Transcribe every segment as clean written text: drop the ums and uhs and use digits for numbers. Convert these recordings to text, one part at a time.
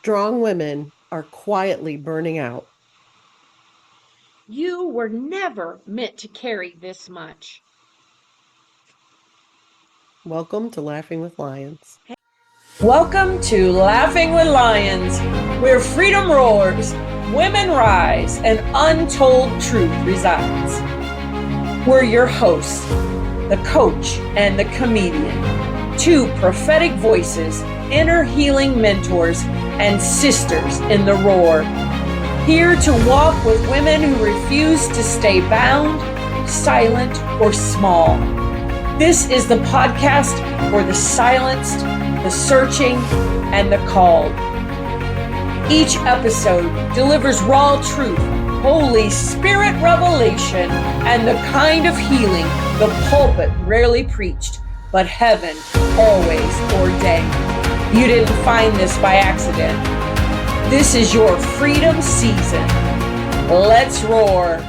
Strong women are quietly burning out. You were never meant to carry this much. Welcome to Laughing with Lions. Welcome to Laughing with Lions, where freedom roars, women rise, and untold truth resides. We're your hosts, the coach and the comedian, two prophetic voices, inner healing mentors, and sisters in the roar. Here to walk with women who refuse to stay bound, silent, or small. This is the podcast for the silenced, the searching, and the called. Each episode delivers raw truth, Holy Spirit revelation, and the kind of healing the pulpit rarely preached, but heaven always ordained. You didn't find this by accident. This is your freedom season. Let's roar.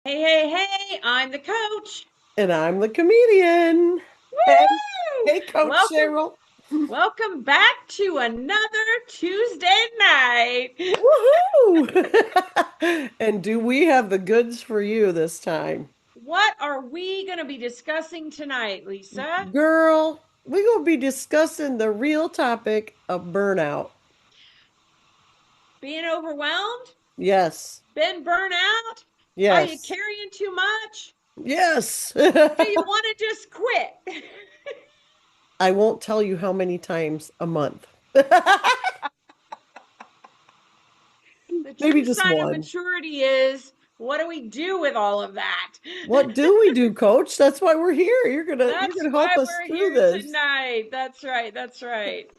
Hey, I'm the coach. And I'm the comedian. Hey, hey Coach Cheryl. Welcome back to another Tuesday night. Woohoo! And do we have the goods for you this time? What are we going to be discussing tonight, Lisa? Girl, we're going to be discussing the real topic of burnout. Being overwhelmed? Yes. Been burnt out? Are you Yes. carrying too much? Yes. Do you want to just quit? I won't tell you how many times a month. The Maybe true just sign of one. maturity is, what do we do with all of that? What do we do, Coach? That's why we're here. You're gonna That's help why us we're through here this. tonight. That's right.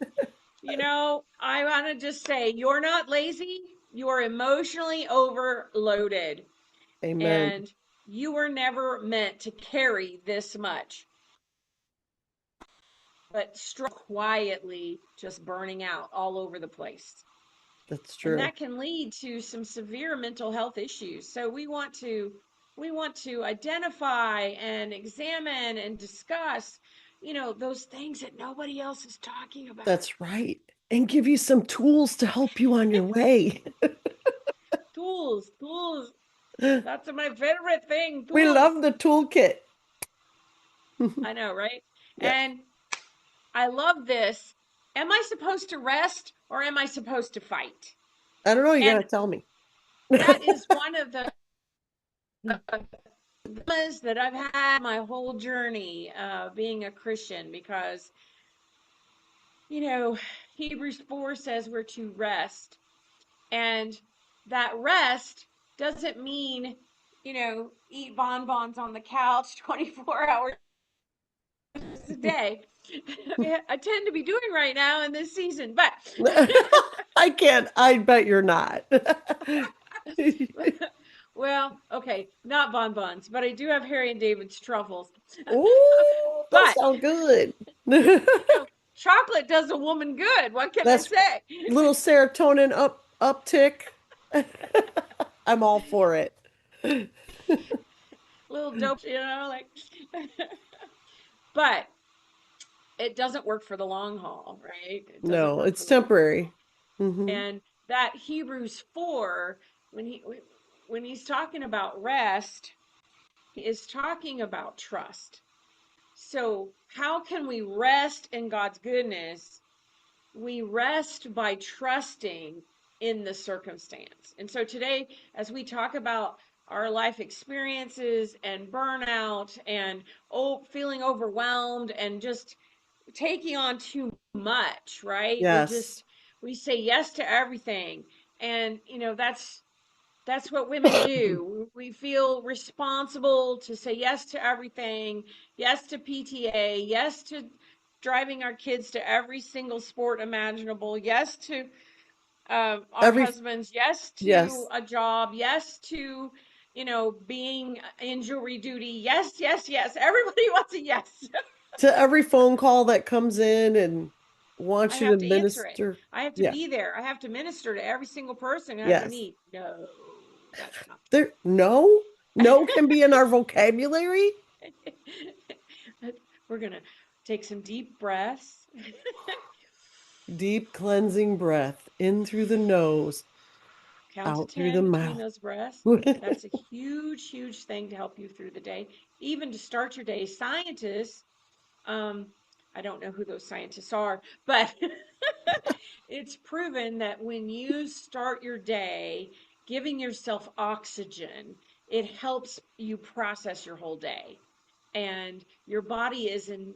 You know, I want to just say, you're not lazy. You're emotionally overloaded. Amen. And you were never meant to carry this much. But quietly just burning out all over the place. That's And true. that can lead to some severe mental health issues. So we want to identify and examine and discuss, those things that nobody else is talking about. That's right. And give you some tools to help you on your way. Tools. That's my favorite thing. We Tools. love the toolkit. I know, right? Yes. And I love this. Am I supposed to rest or am I supposed to fight? I don't know. You And gotta tell me. that is one of the dilemmas that I've had my whole journey being a Christian because, you know, Hebrews 4 says we're to rest. And that rest doesn't mean, eat bonbons on the couch 24 hours a day. I tend to be doing right now in this season, but I can't. I bet you're not. well, okay, not bonbons, but I do have Harry and David's truffles. Ooh, those But sound good. chocolate does a woman good. What can I That's say? little serotonin uptick. I'm all for it. Little dope, like. But it doesn't work for the long haul, right? It doesn't No, work for it's the long haul. temporary. Hmm. And that Hebrews 4, when he's talking about rest, he is talking about trust. So, how can we rest in God's goodness? We rest by trusting in the circumstance. And so today, as we talk about our life experiences and burnout and feeling overwhelmed and just taking on too much, right? Yes. We say yes to everything. And that's what women do. We feel responsible to say yes to everything, yes to PTA, yes to driving our kids to every single sport imaginable, yes to our Every husbands, yes to yes. a job, yes to, being in jury duty. Yes. Everybody wants a yes. To every phone call that comes in and I wants you to have to answer it. administer. I have to Yeah. be there. I have to minister to every single person I have to Yes. meet. No, that's not There no can be in our vocabulary. We're going to take some deep breaths. Deep cleansing breath in through the nose, Count to out through the 10 between mouth. those breaths. That's a huge, huge thing to help you through the day, even to start your day. Scientists, um, I don't know who those scientists are, but it's proven that when you start your day giving yourself oxygen, it helps you process your whole day. And your body is in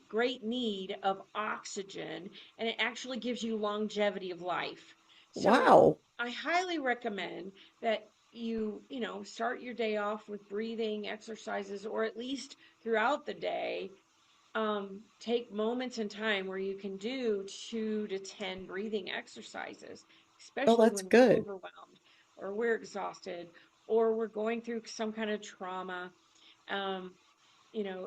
great need of oxygen, and it actually gives you longevity of life. So Wow. I highly recommend that start your day off with breathing exercises, or at least throughout the day, take moments in time where you can do 2 to 10 breathing exercises, Oh, especially that's when we're good. overwhelmed or we're exhausted or we're going through some kind of trauma, um,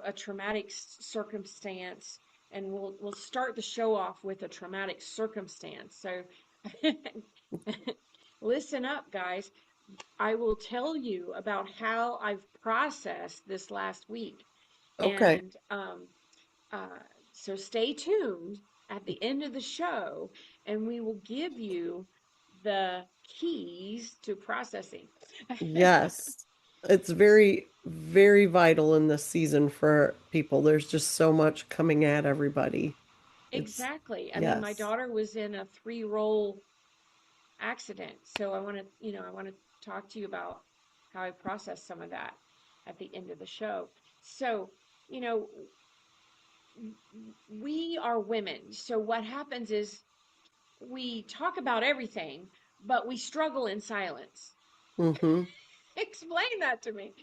a traumatic circumstance. And we'll start the show off with a traumatic circumstance. So listen up, guys. I will tell you about how I've processed this last week. Okay. And uh, so stay tuned at the end of the show, and we will give you the keys to processing. Yes. It's very, very vital in this season for people. There's just so much coming at everybody. It's, Exactly. I mean, my yes. daughter was in a three-roll accident, so I want to talk to you about how I processed some of that at the end of the show. So, you know, we are women. So what happens is we talk about everything, but we struggle in silence. Mm-hmm. Explain that to me.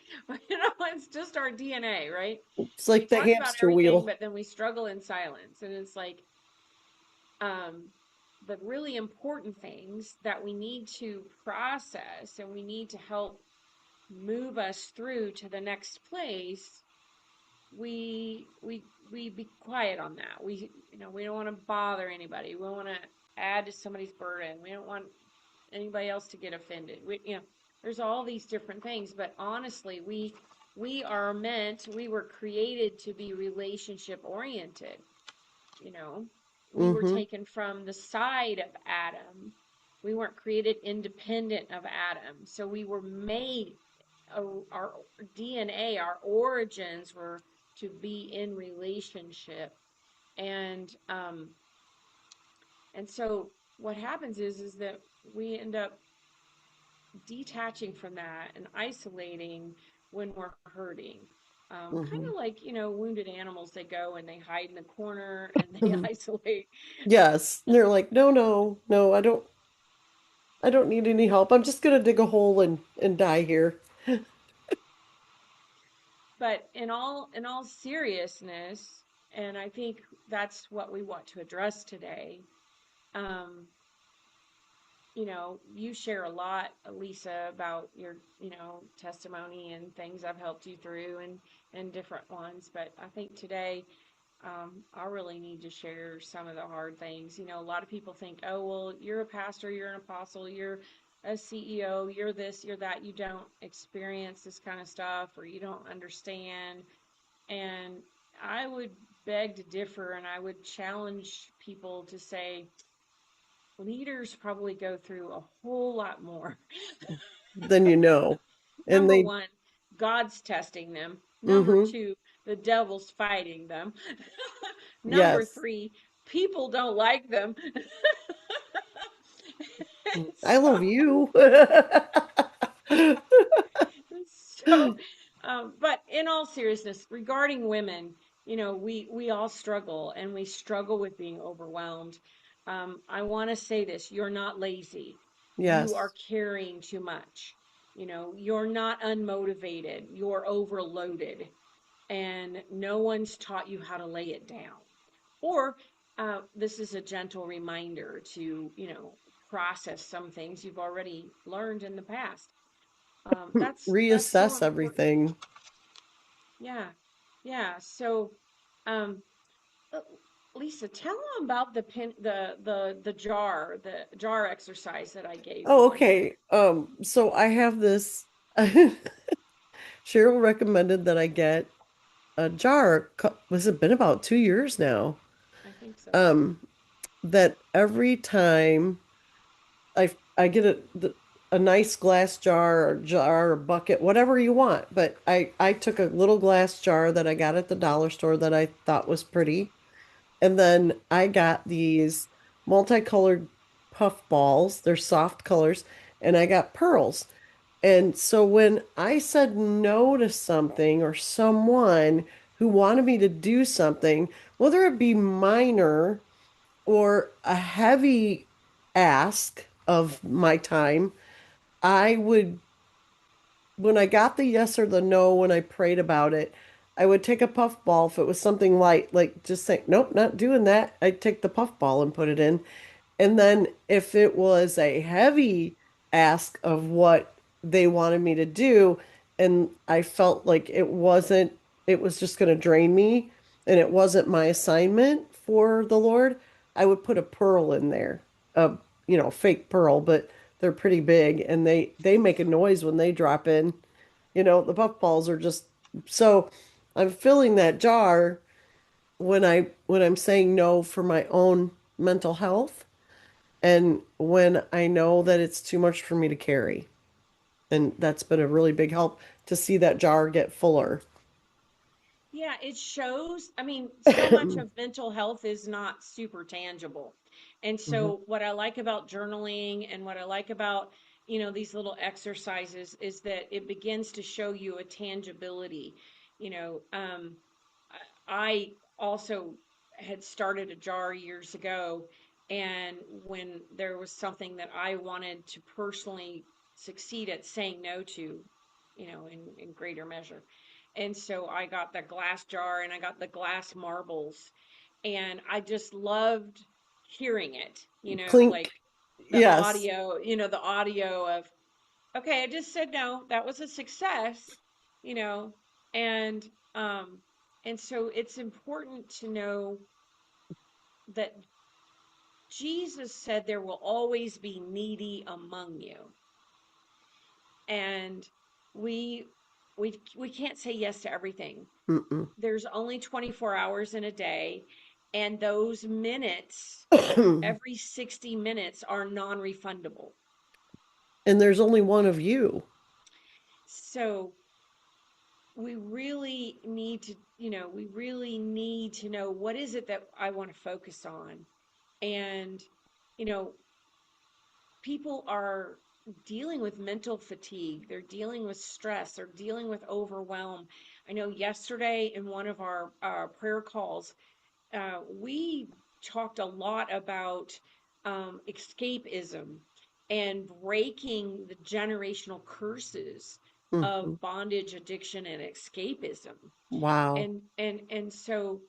It's just our DNA, right? It's We like the talk about hamster everything, wheel. but then we struggle in silence. And it's like, um, the really important things that we need to process and we need to help move us through to the next place, we be quiet on that. We don't want to bother anybody. We don't want to add to somebody's burden. We don't want anybody else to get offended. There's all these different things, but honestly, we were created to be relationship oriented, you know. We were Mm-hmm. taken from the side of Adam. We weren't created independent of Adam. So we were made, our DNA, our origins were to be in relationship. And so what happens is that we end up detaching from that and isolating when we're hurting. Kind Mm-hmm. of like, wounded animals, they go and they hide in the corner and they isolate. Yes. And they're like, no, no, no, I don't need any help. I'm just gonna dig a hole and die here. But in all seriousness, and I think that's what we want to address today. Um, you share a lot, Lisa, about your, testimony and things I've helped you through and different ones. But I think today, I really need to share some of the hard things. A lot of people think, oh, well, you're a pastor, you're an apostle, you're a CEO, you're this, you're that. You don't experience this kind of stuff, or you don't understand. And I would beg to differ, and I would challenge people to say, leaders probably go through a whole lot more. Then you know. And Number they, one, God's testing them. Number mm-hmm. two, the devil's fighting them. Number Yes. three, people don't like them. I love so, you. so, but in all seriousness, regarding women, we all struggle, and we struggle with being overwhelmed. I want to say this: you're not lazy. You are Yes. carrying too much. You're not unmotivated. You're overloaded, and no one's taught you how to lay it down. Or this is a gentle reminder to, process some things you've already learned in the past. That's so Reassess important. everything. Yeah, yeah. So, um, uh, Lisa, tell them about the jar exercise that I gave Oh, you. okay. So I have this. Cheryl recommended that I get a jar. Was it been about 2 years now? I think so. Um, that every time I get a nice glass jar or bucket, whatever you want, but I took a little glass jar that I got at the dollar store that I thought was pretty, and then I got these multicolored puff balls. They're soft colors, and I got pearls. And so when I said no to something or someone who wanted me to do something, whether it be minor or a heavy ask of my time, I would, when I got the yes or the no, when I prayed about it, I would take a puff ball if it was something light, like just say, nope, not doing that. I'd take the puff ball and put it in. And then if it was a heavy ask of what they wanted me to do, and I felt like it was just going to drain me and it wasn't my assignment for the Lord, I would put a pearl in there, a, fake pearl, but they're pretty big and they make a noise when they drop in. The puffballs are just so I'm filling that jar when I'm saying no for my own mental health and when I know that it's too much for me to carry. And that's been a really big help to see that jar get fuller. Yeah, it shows. I mean, so much of mental health is not super tangible. And Mhm. so what I like about journaling and what I like about, these little exercises is that it begins to show you a tangibility. You know, I also had started a jar years ago, and when there was something that I wanted to personally succeed at saying no to, in greater measure. And so I got the glass jar and I got the glass marbles, and I just loved hearing it, like Clink. the Yes. audio, the audio of, okay, I just said no, that was a success, you know, and um and so it's important to know that Jesus said there will always be needy among you. And we we can't say yes to everything. Mm-mm. There's only 24 hours in a day, and those minutes, every 60 minutes, are non-refundable. And there's only one of you. So we really need to, we really need to know what is it that I want to focus on. And, you know, people are dealing with mental fatigue, they're dealing with stress, they're dealing with overwhelm. I know yesterday in one of our prayer calls, we talked a lot about escapism and breaking the generational curses Mhm. of bondage, addiction, and escapism. Wow. And so,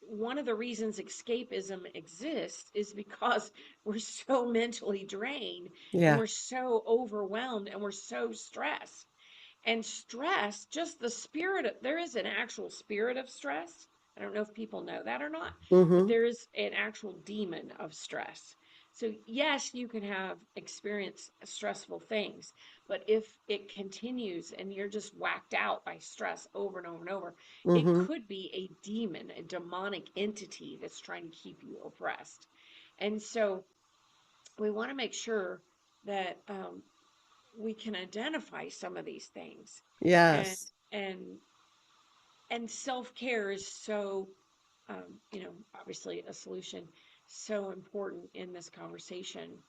one of the reasons escapism exists is because we're so mentally drained and Yeah. we're so overwhelmed and we're so stressed. And stress, just the spirit of, there is an actual spirit of stress. I don't know if people know that or not, but Hmm. there is an actual demon of stress. So, yes, you can have experience stressful things, but if it continues and you're just whacked out by stress over and over and over, it Hmm. could be a demon, a demonic entity that's trying to keep you oppressed. And so we want to make sure that we can identify some of these things, and Yes. and and self-care is so, obviously a solution, so important in this conversation.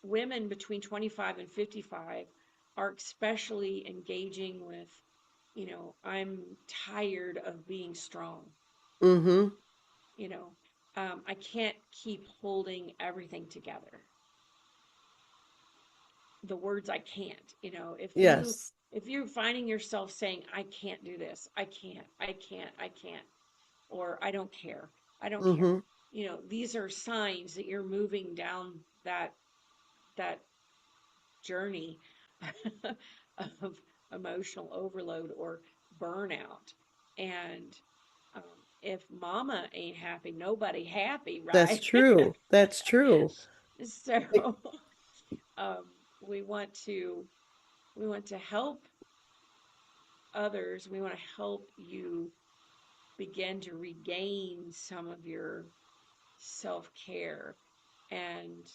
Women between 25 and 55 are especially engaging with, I'm tired of being strong. Hmm. you know I can't keep holding everything together. The words I can't, Yes. if you're finding yourself saying, I can't do this, I can't, or I don't care, Hmm. these are signs that you're moving down that journey of emotional overload or burnout. And um, if mama ain't happy, nobody happy, That's right? true. That's true. Like, So um, we want to help others. We want to help you begin to regain some of your self-care and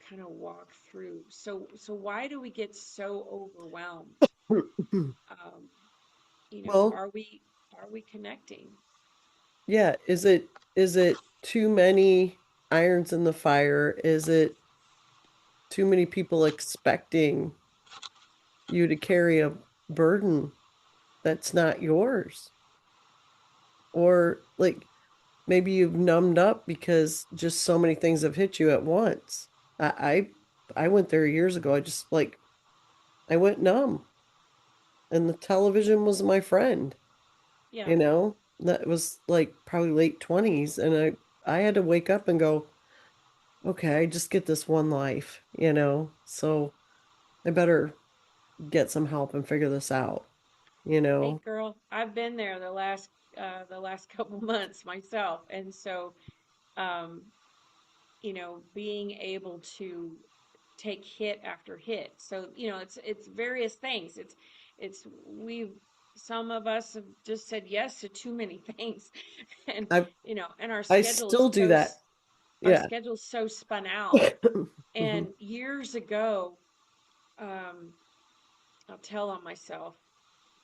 kind of walk through. So why do we get so overwhelmed? Um, Well, are we connecting? yeah, is it too many irons in the fire? Is it too many people expecting you to carry a burden that's not yours? Or like maybe you've numbed up because just so many things have hit you at once. I went there years ago. I just like I went numb and the television was my friend, Yeah, you know? That was like probably late 20s and I had to wake up and go, okay, I just get this one life, you know? So I better get some help and figure this out, you hey know? girl, I've been there the last couple months myself, and so um, being able to take hit after hit. So, it's various things. It's we've some of us have just said yes to too many things. And I and our I schedule is still do that. our Yeah. schedule's so spun out. hmm And years ago, um, I'll tell on myself.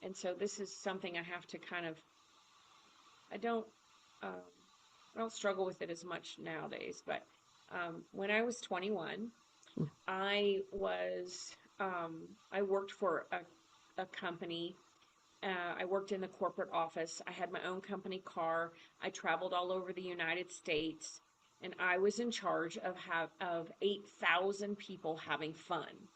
And so this is something I have to kind of I don't um, I don't struggle with it as much nowadays, but when I was 21, I was I worked for a company. I worked in the corporate office. I had my own company car. I traveled all over the United States, and I was in charge of 8,000 people having fun.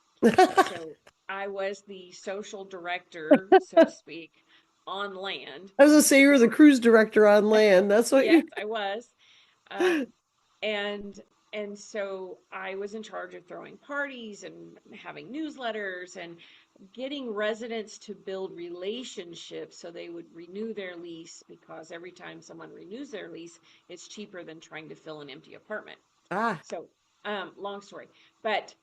So I was the social director, so to speak, on land I was gonna say you were the for, cruise director on land. That's what yes, you I was. Um, and so I was in charge of throwing parties and having newsletters and getting residents to build relationships so they would renew their lease, because every time someone renews their lease, it's cheaper than trying to fill an empty apartment. ah, So, long story. But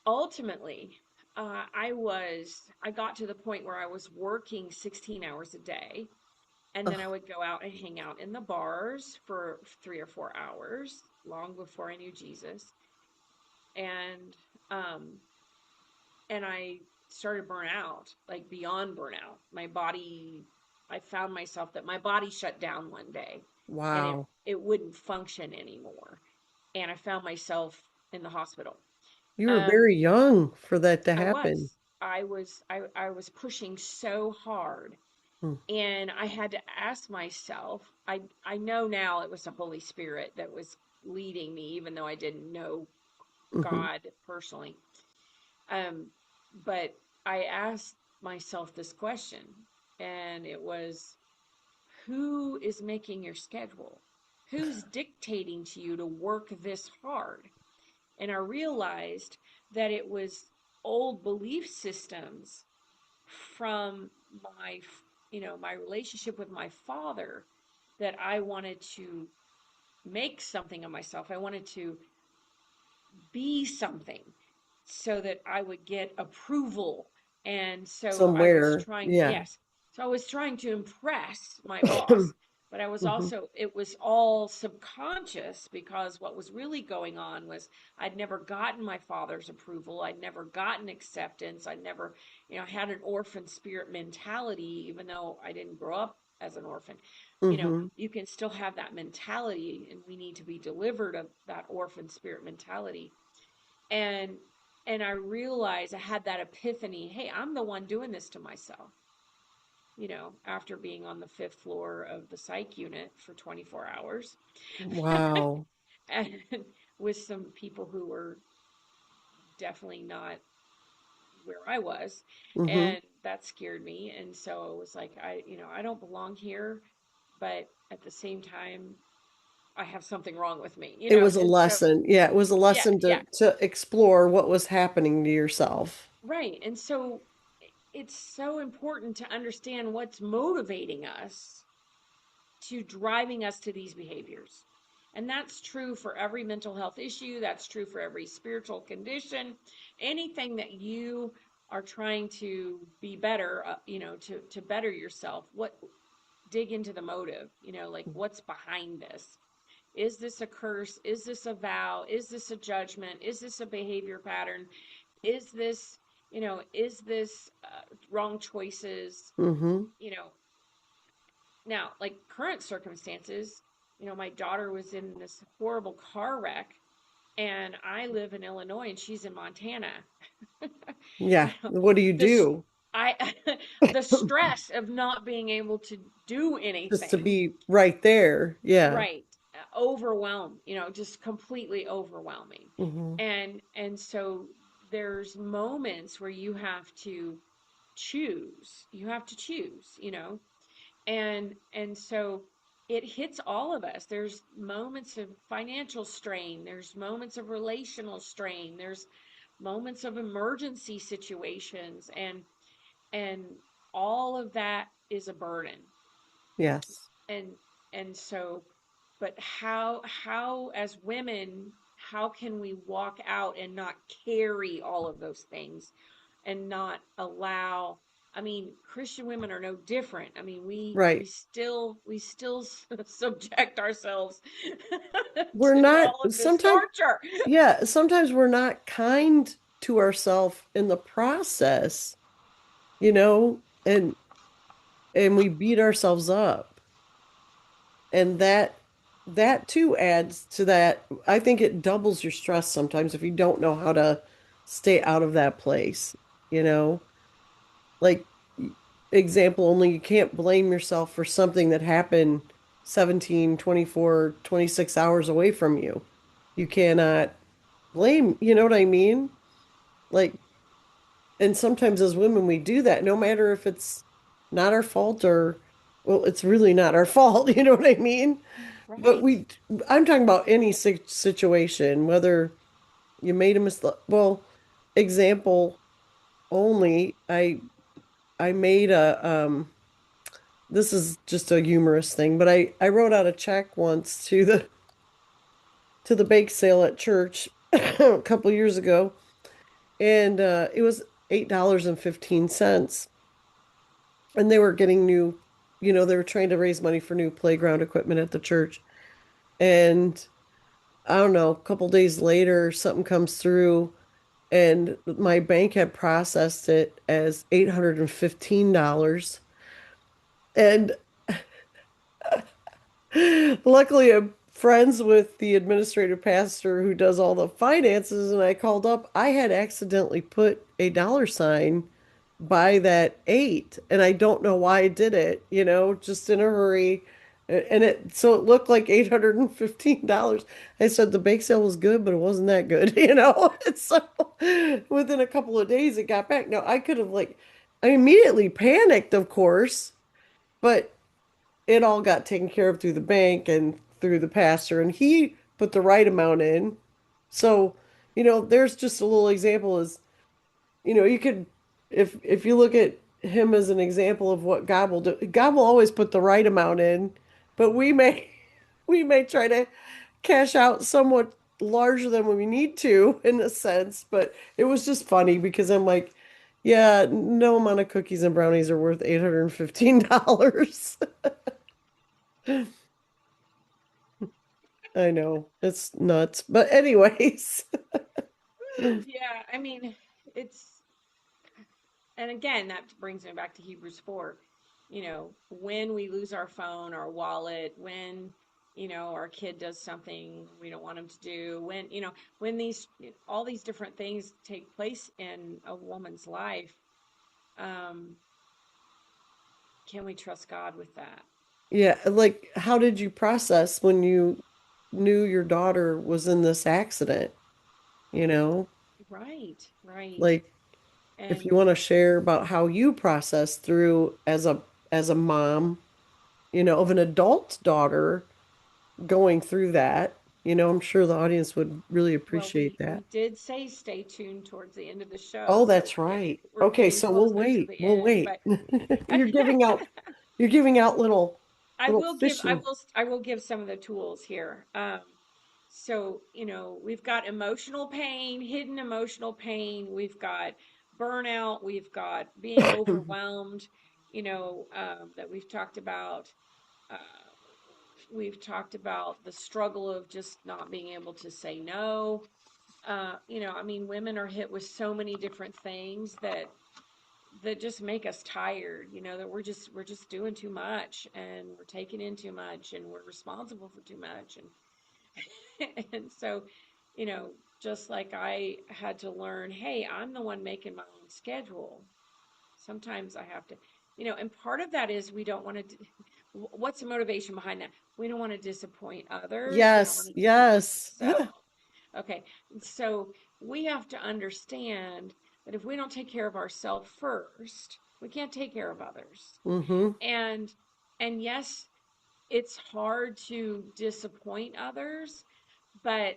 ultimately, I got to the point where I was working 16 hours a day, and then I ugh, would go out and hang out in the bars for 3 or 4 hours, long before I knew Jesus. And um, and I started burnout, like beyond burnout. I found myself that my body shut down one day, and it wow. it wouldn't function anymore. And I found myself in the hospital. You were Um, very young for that to I happen. was. I was pushing so hard, Hmm. and I had to ask myself, I know now it was the Holy Spirit that was leading me, even though I didn't know hmm God personally. Um, but I asked myself this question, and it was, who is making your schedule? Who's dictating to you to work this hard? And I realized that it was old belief systems from my relationship with my father, that I wanted to make something of myself. I wanted to be something so that I would get approval. And so I was Somewhere. trying, Yeah. yes. So I was trying to impress my boss, but hmm it was all subconscious, because what was really going on was I'd never gotten my father's approval. I'd never gotten acceptance. I'd never, had an orphan spirit mentality, even though I didn't grow up as an orphan. hmm You can still have that mentality, and we need to be delivered of that orphan spirit mentality. and and I realized, I had that epiphany, hey, I'm the one doing this to myself, after being on the fifth floor of the psych unit for 24 hours Wow. and with some people who were definitely not where I was. hmm And that scared me, and so it was like, I don't belong here, but at the same time, I have something wrong with me, It was a and so, lesson. Yeah, it was a yeah, lesson yeah. to explore what was happening to yourself. Right. And so it's so important to understand what's motivating us to driving us to these behaviors. And that's true for every mental health issue. That's true for every spiritual condition. Anything that you are trying to be better, to better yourself. dig into the motive, like what's behind this. Is this a curse? Is this a vow? Is this a judgment? Is this a behavior pattern? Is this, is this wrong choices? Mm-hmm. You know, Now, like current circumstances, my daughter was in this horrible car wreck, and I live in Illinois and she's in Montana. Yeah. You know, What do you this do? I the stress of not being able to do Just to anything, be right there. Yeah. right? Overwhelmed, just completely overwhelming. Mm-hmm. And so there's moments where you have to choose. You have to choose, and so it hits all of us. There's moments of financial strain, there's moments of relational strain, there's moments of emergency situations, and all of that is a burden. Yes. And and so, but how as women, how can we walk out and not carry all of those things, and not allow, I mean, Christian women are no different. I mean, we Right. still subject ourselves We're to not all of this sometimes, torture. yeah, sometimes we're not kind to ourselves in the process, you know, and we beat ourselves up. And that too adds to that. I think it doubles your stress sometimes if you don't know how to stay out of that place, you know? Like example only, you can't blame yourself for something that happened 17, 24, 26 hours away from you. You cannot blame, you know what I mean? Like, and sometimes as women, we do that, no matter if it's not our fault or, well, it's really not our fault, you know what I mean? But Right. I'm talking about any situation, whether you made a mistake. Well, example only, I made this is just a humorous thing, but I wrote out a check once to the bake sale at church a couple years ago, and it was $8.15. And they were getting new, they were trying to raise money for new playground equipment at the church. And I don't know, a couple days later, something comes through, and my bank had processed it as $815. And luckily, I'm friends with the administrative pastor who does all the finances, and I called up. I had accidentally put a dollar sign by that eight, and I don't know why I did it, just in a hurry. And so it looked like $815. I said the bake sale was good, but it wasn't that good, And so within a couple of days, it got back. Now I could have I immediately panicked, of course, but it all got taken care of through the bank and through the pastor, and he put the right amount in. So, there's just a little example is, you could, if you look at him as an example of what God will do, God will always put the right amount in, but we may we may try to cash out somewhat larger than we need to in a sense, but it was just funny because I'm like, yeah, no amount of cookies and brownies are worth $815. I know. It's nuts. But anyways. Yeah, I mean, it's, and again, that brings me back to Hebrews 4. When we lose our phone, our wallet, when, our kid does something we don't want him to do, when all these different things take place in a woman's life, um, can we trust God with that? Yeah, like how did you process when you knew your daughter was in this accident, you know? Right, right. Like if you And want to share about how you process through as a mom, of an adult daughter going through that, I'm sure the audience would really well, appreciate we that. did say stay tuned towards the end of the show, Oh, so that's right. we're Okay, getting so we'll closer to wait. the We'll end, wait. but You're giving out you're giving out little fishing. I will give some of the tools here. So, we've got emotional pain, hidden emotional pain, we've got burnout, we've got being overwhelmed, that we've talked about. Uh, we've talked about the struggle of just not being able to say no. I mean, women are hit with so many different things that just make us tired, that we're just doing too much and we're taking in too much and we're responsible for too much and so, you know, just like I had to learn, hey, I'm the one making my own schedule. Sometimes I have to, and part of that is we don't want to, what's the motivation behind that? We don't want to disappoint others. We don't want Yes, to disappoint yes. ourselves. Okay. So we have to understand that if we don't take care of ourselves first, we can't take care of others. Mm-hmm. And and yes, it's hard to disappoint others, but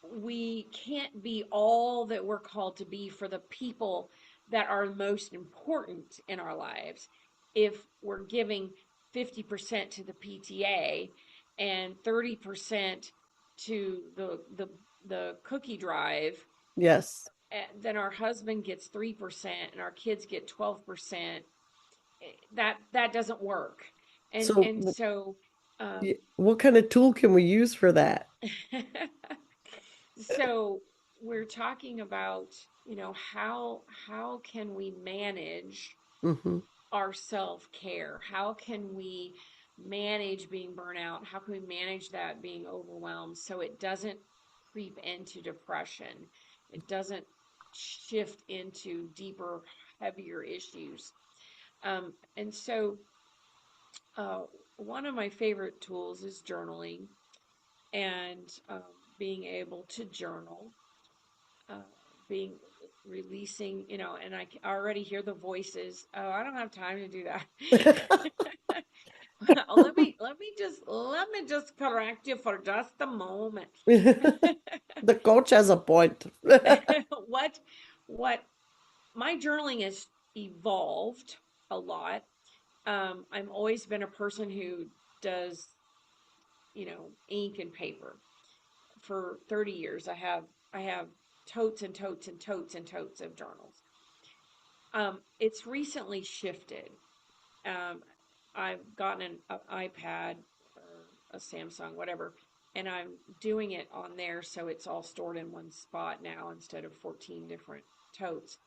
we can't be all that we're called to be for the people that are most important in our lives if we're giving 50% to the PTA and 30% to the cookie drive. Yes. Then our husband gets 3% and our kids get 12%. That doesn't work. and So, and so um what kind of tool can we use for that? so we're talking about, how can we manage Mm-hmm. our self-care? How can we manage being burnout? How can we manage that being overwhelmed so it doesn't creep into depression? It doesn't shift into deeper, heavier issues. And so uh, one of my favorite tools is journaling and being able to journal, uh, being releasing, and already hear the voices. Oh, I don't have time to do that. let me just correct you for just a moment. The coach has a point. what what my journaling has evolved a lot. I've always been a person who does, ink and paper. For 30 years I have totes and totes and totes and totes of journals. It's recently shifted. um, I've gotten an iPad or a Samsung, whatever, and I'm doing it on there so it's all stored in one spot now instead of 14 different totes.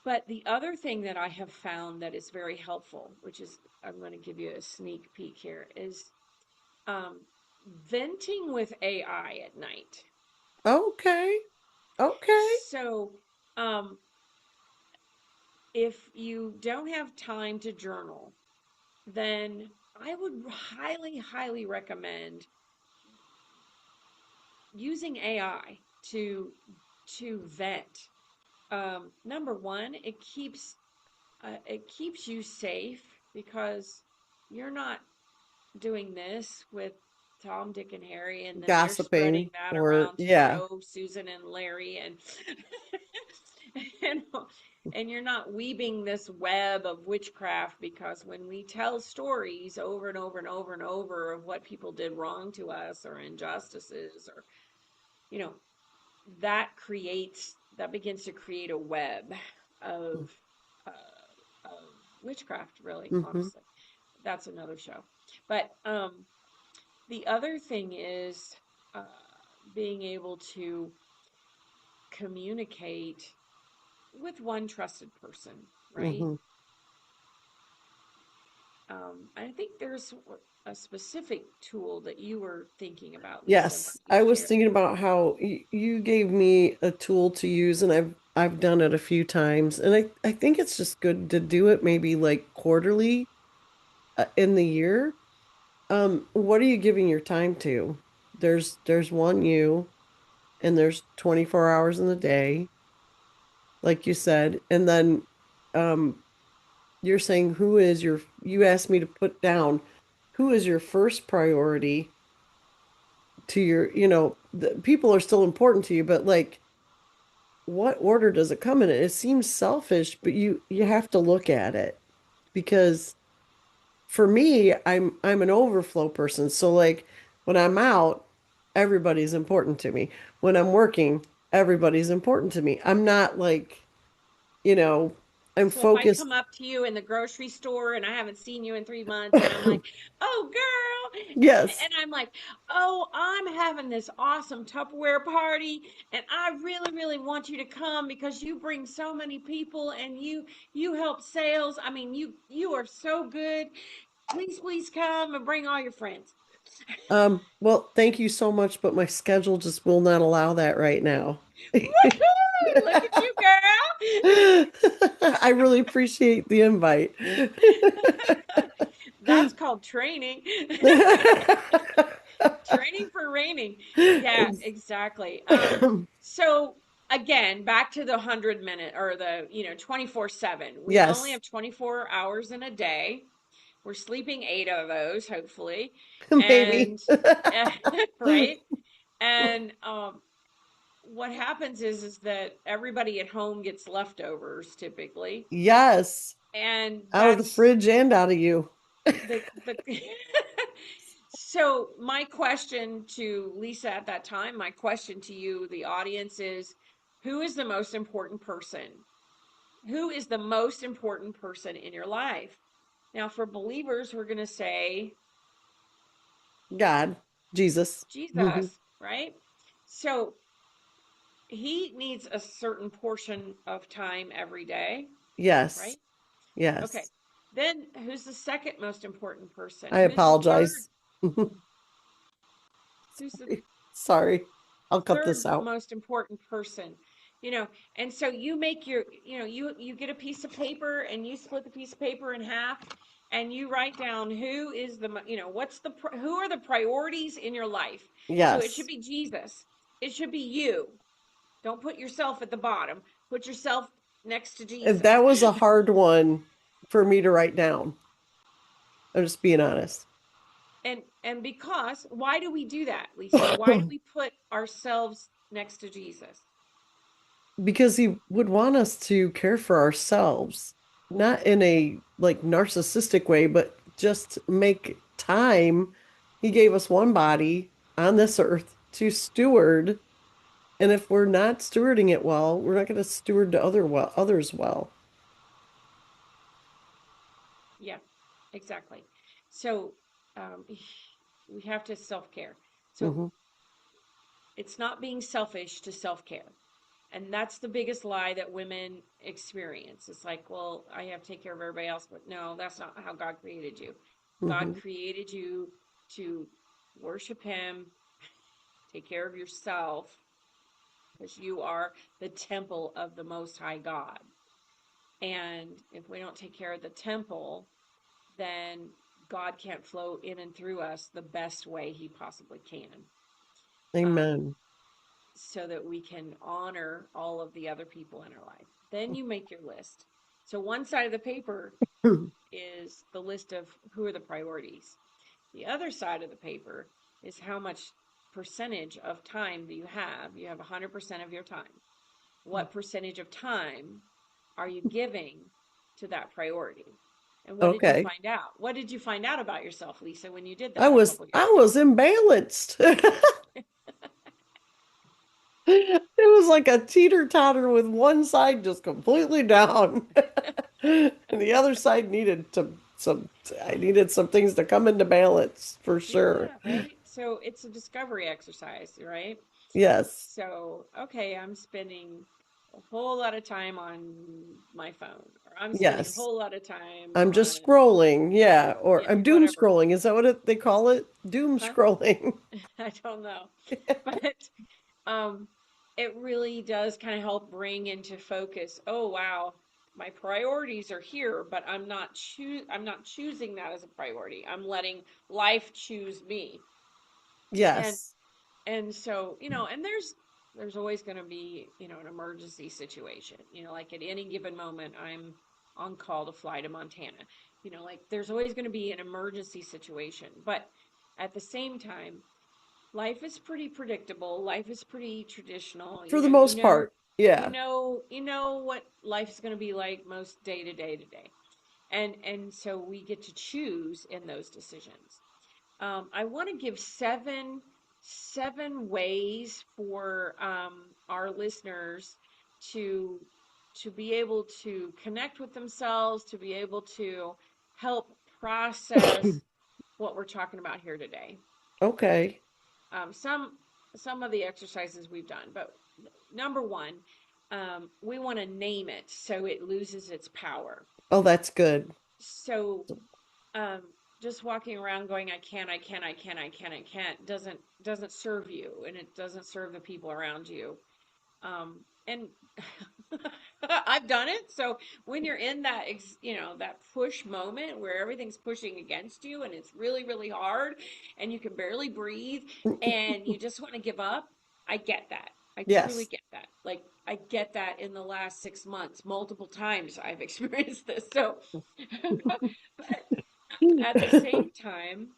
But the other thing that I have found that is very helpful, which is, I'm going to give you a sneak peek here, is um, venting with AI at night. Okay. Okay. So, um, if you don't have time to journal, then I would highly, highly recommend using AI to vent. Number one, it keeps you safe because you're not doing this with Tom, Dick, and Harry, and then they're spreading Gossiping that or around to yeah. Joe, Susan, and Larry, and and, and you're not weaving this web of witchcraft because when we tell stories over and over and over and over of what people did wrong to us or injustices or you know that begins to create a web of of witchcraft, really, Mm-hmm. honestly. That's another show. But the other thing is uh, being able to communicate with one trusted person, right? Mm-hmm. I think there's a specific tool that you were thinking about, Lisa. Why Yes, don't you I was share? thinking about how you gave me a tool to use, and I've done it a few times, and I think it's just good to do it maybe like quarterly in the year. What are you giving your time to? There's one you, and there's 24 hours in the day, like you said, and then um you're saying you asked me to put down who is your first priority to the people are still important to you, but like what order does it come in? It seems selfish, but you have to look at it because for me, I'm an overflow person. So like when I'm out, everybody's important to me. When I'm working, everybody's important to me. I'm not like, you know, I'm So if I come focused. up to you in the grocery store and I haven't seen you in 3 months and I'm like, oh girl, Yes. and I'm like, oh, I'm having this awesome Tupperware party and I really, really want you to come because you bring so many people and you help sales. I mean, you are so good. Please, please come and bring all your friends. Well, thank you so much, but my schedule just will not allow that right now. Woohoo! Look at you, girl. I really appreciate the invite. That's called training. Training for raining. Yeah, exactly. So again, back to the 100 minute or the, 24/7. We only Yes, have 24 hours in a day. We're sleeping 8 of those, hopefully. maybe. And right? And what happens is that everybody at home gets leftovers typically. Yes, And out of the that's fridge and out of you. the so my question to Lisa at that time, my question to you, the audience is, who is the most important person? Who is the most important person in your life? Now, for believers, we're going to say God, Jesus. Mhm. Jesus, right? So he needs a certain portion of time every day, Yes, right? Okay. yes. Then who's the second most important person? I Who's the third? apologize. Who's the Sorry. I'll cut third this out. most important person? And so you make your, you get a piece of paper and you split the piece of paper in half and you write down who is what's who are the priorities in your life. So it should Yes. be Jesus. It should be you. Don't put yourself at the bottom. Put yourself next to And Jesus. that was a hard one for me to write down. I'm just being honest. And because why do we do that, Lisa? Why do we put ourselves next to Jesus? Because he would want us to care for ourselves, not in a like narcissistic way, but just make time. He gave us one body on this earth to steward. And if we're not stewarding it well, we're not going to steward to others well. Yeah, exactly. So um, we have to self-care. So Hmm. it's not being selfish to self-care. And that's the biggest lie that women experience. It's like, well, I have to take care of everybody else, but no, that's not how God created you. God Hmm. created you to worship Him, take care of yourself, because you are the temple of the Most High God. And if we don't take care of the temple, then God can't flow in and through us the best way He possibly can. Um, Amen. so that we can honor all of the other people in our life. Then you make your list. So one side of the paper is the list of who are the priorities. The other side of the paper is how much percentage of time do you have? You have 100% of your time. What percentage of time are you giving to that priority? And what did you Okay. find out? What did you find out about yourself, Lisa, when you did I that a was couple I years ago? was imbalanced. It was like a teeter-totter with one side just completely down. And the other side needed some I needed some things to come into balance for sure. Yeah, right. So it's a discovery exercise, right? Yes. So, okay, I'm spending a whole lot of time on my phone, or I'm spending a Yes. whole lot of time I'm on, just scrolling. Yeah, or I'm doom whatever. scrolling. Is that what they call it? Doom Huh? scrolling. I don't know. But um, it really does kind of help bring into focus, oh wow, my priorities are here, but I'm not choosing that as a priority. I'm letting life choose me. And Yes. and so, and there's always going to be, an emergency situation. Like at any given moment, I'm on call to fly to Montana. Like there's always going to be an emergency situation. But at the same time, life is pretty predictable. Life is pretty traditional. For the most part. Yeah. You know what life is going to be like most day to day to day. And so we get to choose in those decisions. I want to give seven ways for our listeners to to be able to connect with themselves, to be able to help process what we're talking about here today. Okay. Um, some some of the exercises we've done, but number one, we want to name it so it loses its power. Oh, that's good. So um, just walking around going, I can't, I can't, I can't, I can't, I can't, doesn't serve you, and it doesn't serve the people around you. And I've done it. So when you're in that, that push moment where everything's pushing against you and it's really, really hard and you can barely breathe and you just want to give up, I get that. I truly Yes. get that. Like, I get that in the last 6 months, multiple times I've experienced this. So, but at the same time,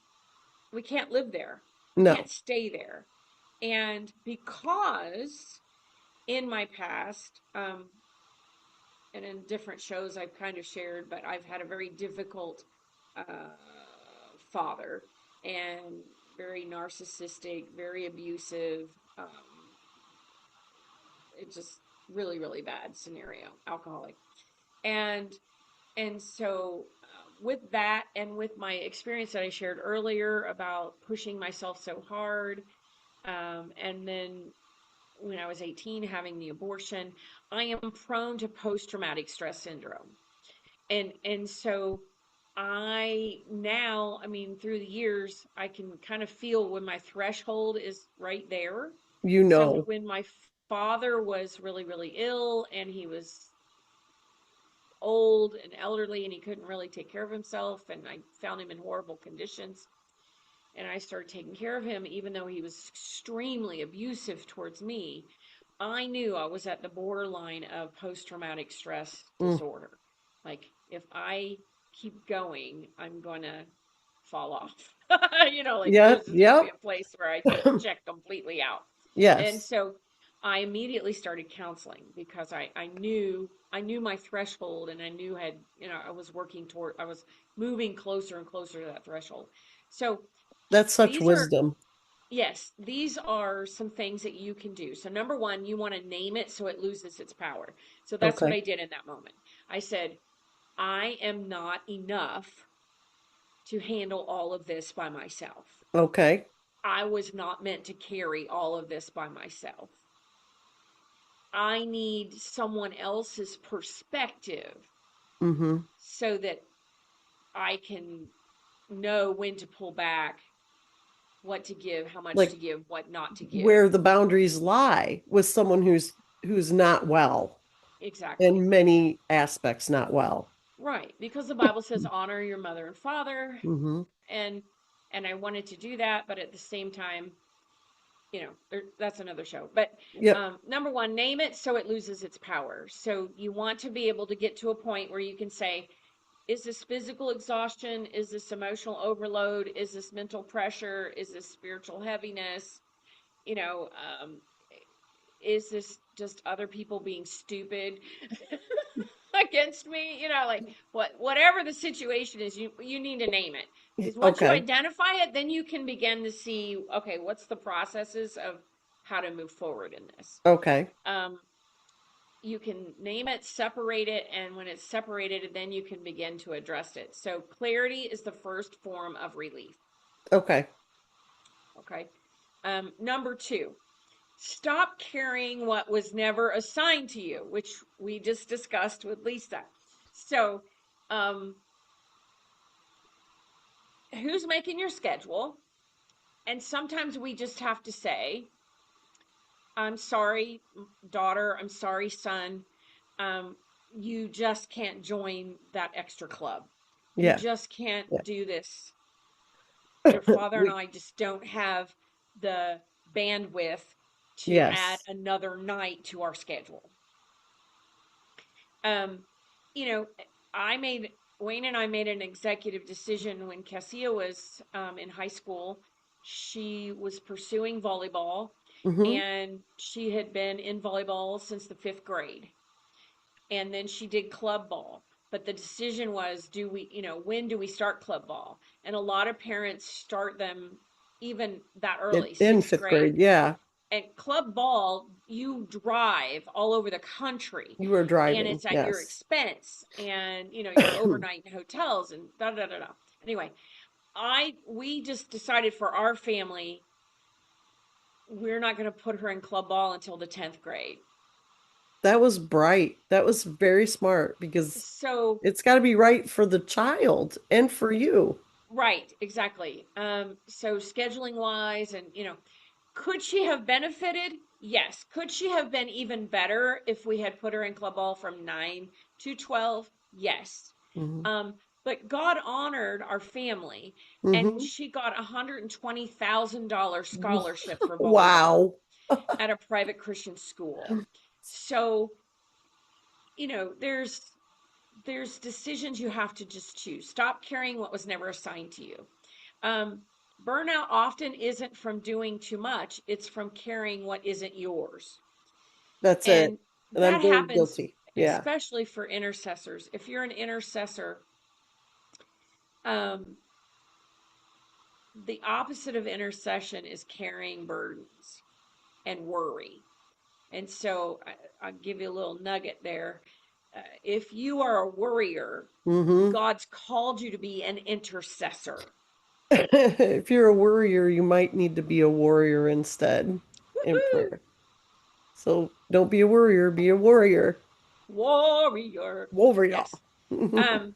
we can't live there. We No. can't stay there. And because in my past, and in different shows I've kind of shared, but I've had a very difficult uh, father and very narcissistic, very abusive. Um, it's just really, really bad scenario, alcoholic. And so with that and with my experience that I shared earlier about pushing myself so hard, and then when I was 18 having the abortion, I am prone to post-traumatic stress syndrome. And so I now, I mean, through the years, I can kind of feel when my threshold is right there. You So know. when my father was really, really ill and he was old and elderly and he couldn't really take care of himself, and I found him in horrible conditions, and I started taking care of him, even though he was extremely abusive towards me, I knew I was at the borderline of post traumatic stress Mm. disorder. Like, if I keep going, I'm going to fall off. Like Yep. this is going to be Yep. a place where I just check completely out. And Yes. so I immediately started counseling because I knew my threshold, and I knew I was working toward, I was moving closer and closer to that threshold. So That's such these are, wisdom. yes, these are some things that you can do. So number one, you want to name it so it loses its power. So that's what Okay. I did in that moment. I said, I am not enough to handle all of this by myself. Okay. I was not meant to carry all of this by myself. I need someone else's perspective Mm-hmm. so that I can know when to pull back, what to give, how much to Like give, what not to give. where the boundaries lie with someone who's not well, Exactly. in many aspects not well. Right, because the Bible says honor your mother and father, Mm-hmm. and I wanted to do that, but at the same time, that's another show. But Yep. number one, name it so it loses its power. So you want to be able to get to a point where you can say, is this physical exhaustion? Is this emotional overload? Is this mental pressure? Is this spiritual heaviness? You know, um, is this just other people being stupid against me? Like, whatever the situation is, you need to name it. Because once you Okay. identify it, then you can begin to see, okay, what's the processes of how to move forward in this. Okay. Um, you can name it, separate it, and when it's separated, then you can begin to address it. So clarity is the first form of relief. Okay. Okay. Number two, stop carrying what was never assigned to you, which we just discussed with Lisa. So, um, who's making your schedule? And sometimes we just have to say, I'm sorry, daughter. I'm sorry, son. Um, you just can't join that extra club. You Yeah. just can't Yeah. do this. Your father and We I just don't have the bandwidth to add yes. another night to our schedule. Um, you know, I made Wayne and I made an executive decision when Cassia was in high school. She was pursuing volleyball, Mm-hmm. and she had been in volleyball since the fifth grade. And then she did club ball. But the decision was, when do we start club ball? And a lot of parents start them even that early, In sixth fifth grade. grade. Yeah. at club ball, you drive all over the country You were and driving. it's at your Yes. expense and you're overnight in hotels and da da da da. Anyway, we just decided for our family we're not going to put her in club ball until the 10th grade. That was bright. That was very smart because So, it's got to be right for the child and for you. right, exactly. So scheduling wise and could she have benefited? Yes. Could she have been even better if we had put her in club ball from 9 to 12? Yes. Hmm. Um, but God honored our family and Hmm. she got $120,000 scholarship for volleyball Wow. at a private Christian school. So, there's decisions you have to just choose. Stop carrying what was never assigned to you. Um, Burnout often isn't from doing too much, it's from carrying what isn't yours. That's it. And And I'm that very happens guilty. Yeah. especially for intercessors. If you're an intercessor, um, the opposite of intercession is carrying burdens and worry. And so I'll give you a little nugget there. If you are a worrier, Hmm. God's called you to be an intercessor. If you're a worrier, you might need to be a warrior instead in Woohoo! prayer. So don't be a worrier, be a warrior. Warrior. Warrior. Yes. Um,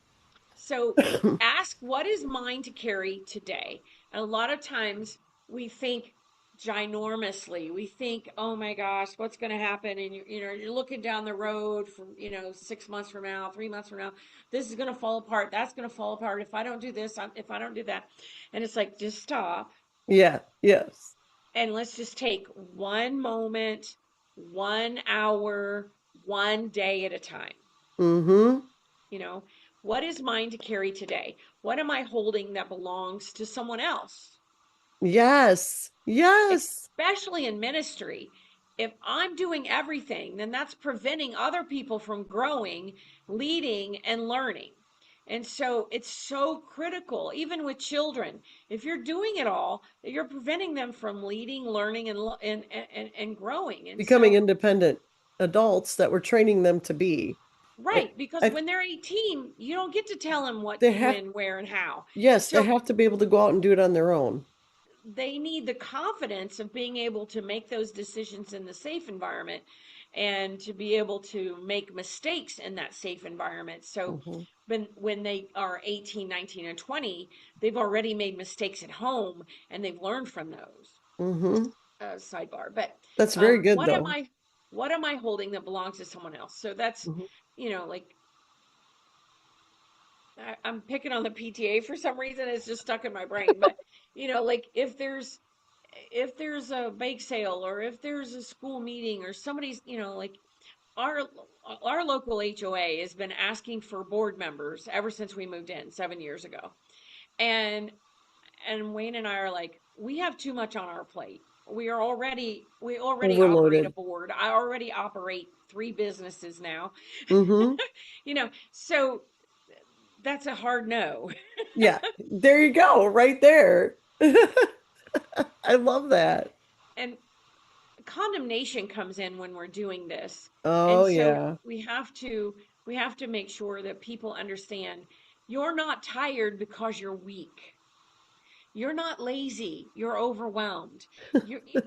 so ask what is mine to carry today. And a lot of times we think ginormously. We think, oh my gosh, what's going to happen? And you're looking down the road from 6 months from now, 3 months from now. This is going to fall apart. That's going to fall apart. If I don't do this, if I don't do that, and it's like just stop Yeah. Yes. and let's just take one moment, 1 hour, one day at a time. Hmm. You know, what is mine to carry today? What am I holding that belongs to someone else? Yes. Yes. Especially in ministry. If I'm doing everything, then that's preventing other people from growing, leading, and learning. And so it's so critical, even with children. If you're doing it all, you're preventing them from leading, learning, and growing. And Becoming so, independent adults that we're training them to be. I, right, because I, when they're 18, you don't get to tell them what, they have, when, where, and how. yes, they So have to be able to go out and do it on their own. they need the confidence of being able to make those decisions in the safe environment and to be able to make mistakes in that safe environment. So Hmm. when they are 18, 19, and 20, they've already made mistakes at home and they've learned from those. Hmm. Sidebar. But That's very um, good what am though. I what am I holding that belongs to someone else? So that's Hmm. like I'm picking on the PTA for some reason. It's just stuck in my brain. But like if there's a bake sale or if there's a school meeting or somebody's like our our local HOA has been asking for board members ever since we moved in 7 years ago, and Wayne and I are like, we have too much on our plate. We already operate a Overloaded. board. I already operate 3 businesses now. Hmm. So that's a hard no. Yeah. There you go, right there. I love that. And condemnation comes in when we're doing this. And Oh so yeah. we have to make sure that people understand you're not tired because you're weak. You're not lazy, you're overwhelmed.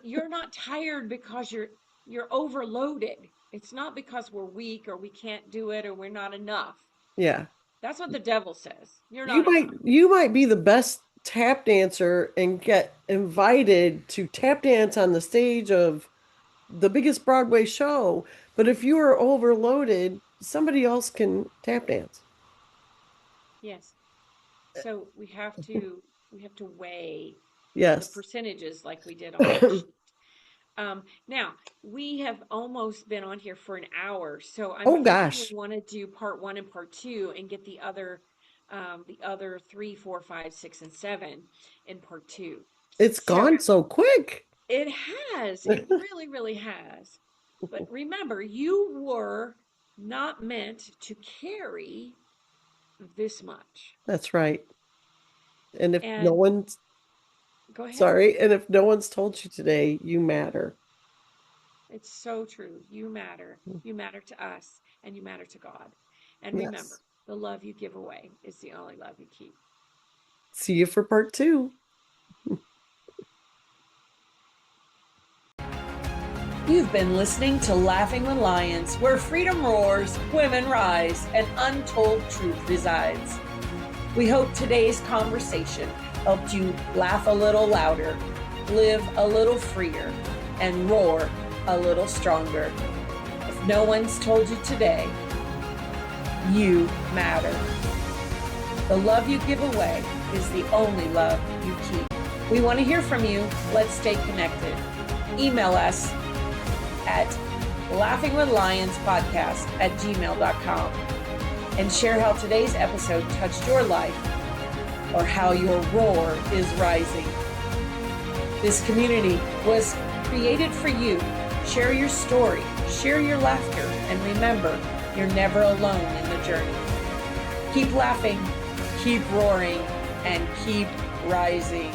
You're not tired because you're overloaded. It's not because we're weak or we can't do it or we're not enough. Yeah. That's what the devil says. You're You not might enough. you might be the best tap dancer and get invited to tap dance on the stage of the biggest Broadway show, but if you are overloaded, somebody else can tap dance. Yes. So we have to weigh the Yes. percentages like we did on that sheet. Now we have almost been on here for an hour, so I'm Oh thinking we gosh, want to do part one and part two and get the other three, four, five, six, and seven in part two. it's So gone so quick. it has, it really, really has. But remember, you were not meant to carry this much. That's right. And if no And one's go ahead. sorry, and if no one's told you today, you matter. It's so true. You matter. You matter to us, and you matter to God. And remember, Yes. the love you give away is the only love you keep. See you for part 2. You've been listening to Laughing with Lions, where freedom roars, women rise, and untold truth resides. We hope today's conversation helped you laugh a little louder, live a little freer, and roar a little stronger. If no one's told you today, you matter. The love you give away is the only love you keep. We want to hear from you. Let's stay connected. Email us at laughingwithlionspodcast@gmail.com and share how today's episode touched your life or how your roar is rising. This community was created for you. Share your story, share your laughter, and remember, you're never alone in the journey. Keep laughing, keep roaring, and keep rising.